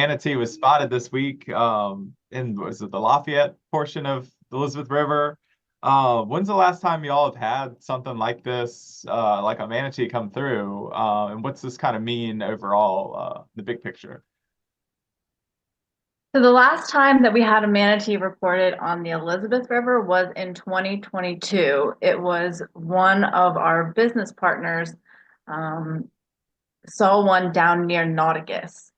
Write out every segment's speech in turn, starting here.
manatee was spotted this week in was it the Lafayette portion of the Elizabeth River? When's the last time y'all have had something like this, like a manatee come through? And what's this kind of mean overall, the big picture? So the last time that we had a manatee reported on the Elizabeth River was in 2022. It was one of our business partners um, saw one down near Nauticus.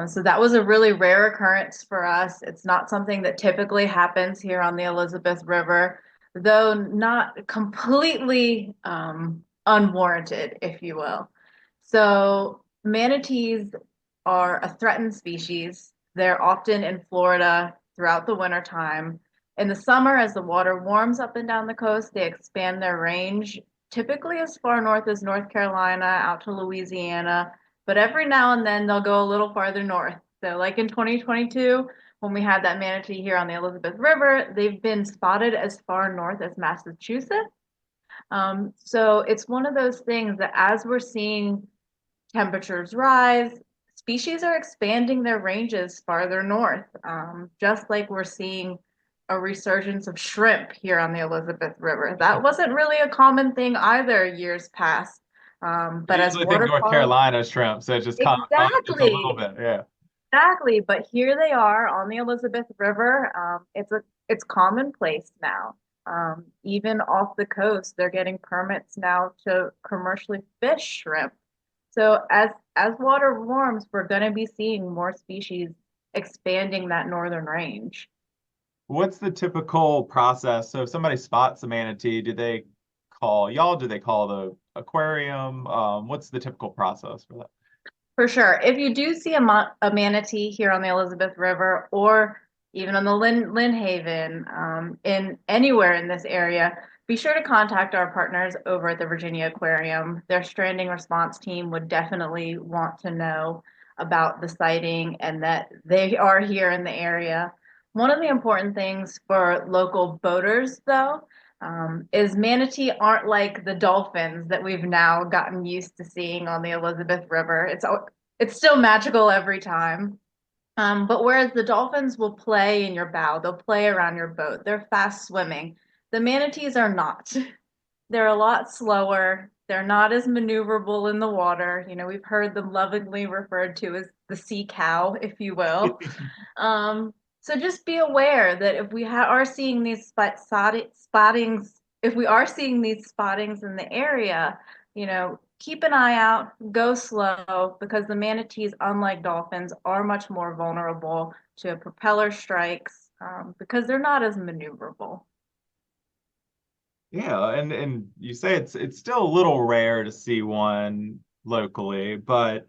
So that was a really rare occurrence for us. It's not something that typically happens here on the Elizabeth River, though not completely unwarranted, if you will. So manatees are a threatened species. They're often in Florida throughout the winter time. In the summer, as the water warms up and down the coast, they expand their range, typically as far north as North Carolina, out to Louisiana, but every now and then they'll go a little farther north. So, like in 2022, when we had that manatee here on the Elizabeth River, they've been spotted as far north as Massachusetts. So, it's one of those things that as we're seeing temperatures rise, species are expanding their ranges farther north, just like we're seeing a resurgence of shrimp here on the Elizabeth River. That wasn't really a common thing either years past. I But as usually think water North quality, Carolina shrimp, so it just caught my eye just a little exactly, bit. Yeah. exactly. But here they are on the Elizabeth River. It's commonplace now. Even off the coast, they're getting permits now to commercially fish shrimp. So as water warms, we're going to be seeing more species expanding that northern range. What's the typical process? So if somebody spots a manatee, do they call y'all? Do they call the aquarium? What's the typical process for that? For sure. If you do see a manatee here on the Elizabeth River or even on the Lynn Haven, in anywhere in this area, be sure to contact our partners over at the Virginia Aquarium. Their stranding response team would definitely want to know about the sighting and that they are here in the area. One of the important things for local boaters, though, is manatee aren't like the dolphins that we've now gotten used to seeing on the Elizabeth River. It's still magical every time. But whereas the dolphins will play in your bow, they'll play around your boat. They're fast swimming. The manatees are not. They're a lot slower. They're not as maneuverable in the water. You know, we've heard them lovingly referred to as the sea cow, if you will. So just be aware that if we are seeing these spottings, if we are seeing these spottings in the area, you know, keep an eye out, go slow, because the manatees, unlike dolphins, are much more vulnerable to propeller strikes, because they're not as maneuverable. Yeah, and you say it's still a little rare to see one locally, but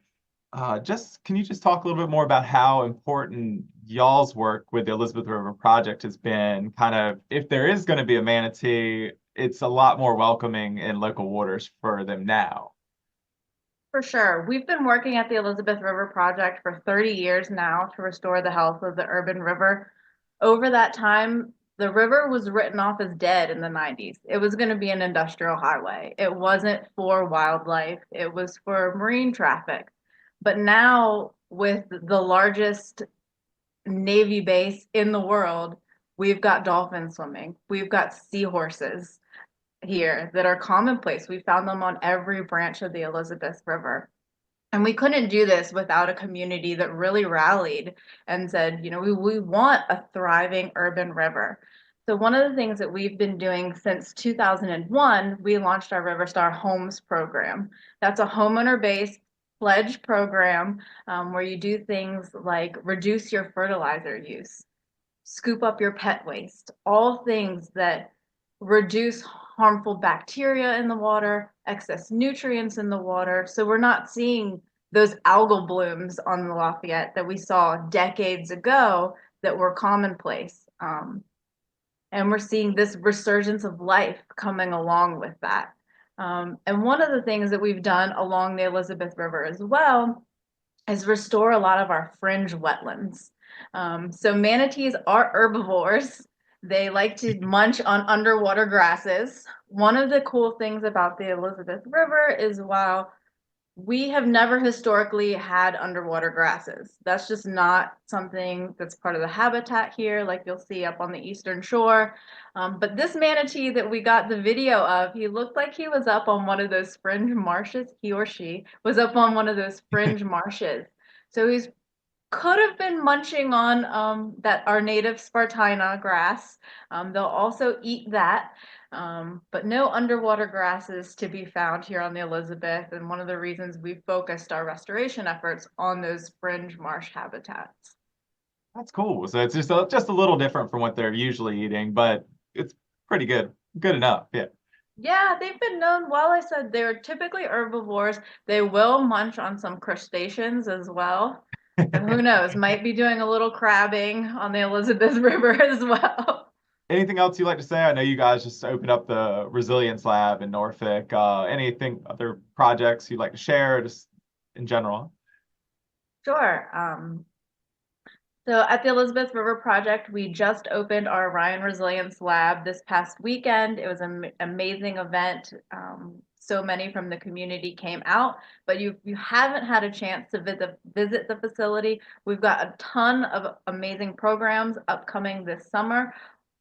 just can you just talk a little bit more about how important y'all's work with the Elizabeth River Project has been? Kind of if there is going to be a manatee, it's a lot more welcoming in local waters for them now. For sure. We've been working at the Elizabeth River Project for 30 years now to restore the health of the urban river. Over that time, the river was written off as dead in the 90s. It was going to be an industrial highway. It wasn't for wildlife, it was for marine traffic. But now, with the largest Navy base in the world, we've got dolphin swimming, we've got seahorses here that are commonplace. We found them on every branch of the Elizabeth River. And we couldn't do this without a community that really rallied and said, you know, we want a thriving urban river. So one of the things that we've been doing since 2001, we launched our Riverstar Homes program. That's a homeowner-based pledge program, where you do things like reduce your fertilizer use, scoop up your pet waste, all things that reduce harmful bacteria in the water, excess nutrients in the water. So we're not seeing those algal blooms on the Lafayette that we saw decades ago that were commonplace. And we're seeing this resurgence of life coming along with that. And one of the things that we've done along the Elizabeth River as well is restore a lot of our fringe wetlands. So manatees are herbivores. They like to munch on underwater grasses. One of the cool things about the Elizabeth River is while We have never historically had underwater grasses. That's just not something that's part of the habitat here, like you'll see up on the eastern shore. But this manatee that we got the video of, he looked like he was up on one of those fringe marshes. He or she was up on one of those fringe marshes. So he's could have been munching on that our native Spartina grass. They'll also eat that, but no underwater grasses to be found here on the Elizabeth. And one of the reasons we focused our restoration efforts on those fringe marsh habitats. That's cool. So it's just a little different from what they're usually eating, but it's pretty good. Good enough. Yeah. Yeah, they've been known, while I said they're typically herbivores, they will munch on some crustaceans as well. So who knows, might be doing a little crabbing on the Elizabeth River as well. Anything else you'd like to say? I know you guys just opened up the Resilience Lab in Norfolk. Anything other projects you'd like to share, just in general? Sure. So at the Elizabeth River Project, we just opened our Ryan Resilience Lab this past weekend. It was an amazing event. So many from the community came out, but you haven't had a chance to visit the facility. We've got a ton of amazing programs upcoming this summer,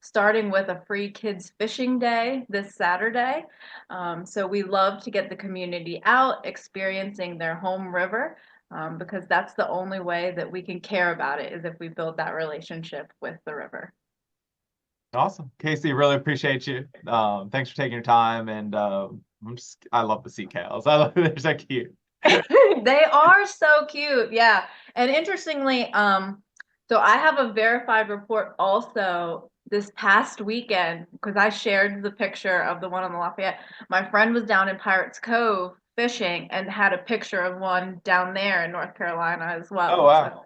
starting with a free kids fishing day this Saturday. So we love to get the community out, experiencing their home river, because that's the only way that we can care about it is if we build that relationship with the river. Awesome. Casey, really appreciate you. Thanks for taking your time. And I love the sea cows. I love they're so cute. They are so cute. Yeah. And interestingly, so I have a verified report also this past weekend because I shared the picture of the one on the Lafayette. My friend was down in Pirates Cove fishing and had a picture of one down there in North Carolina as Oh, well. So wow.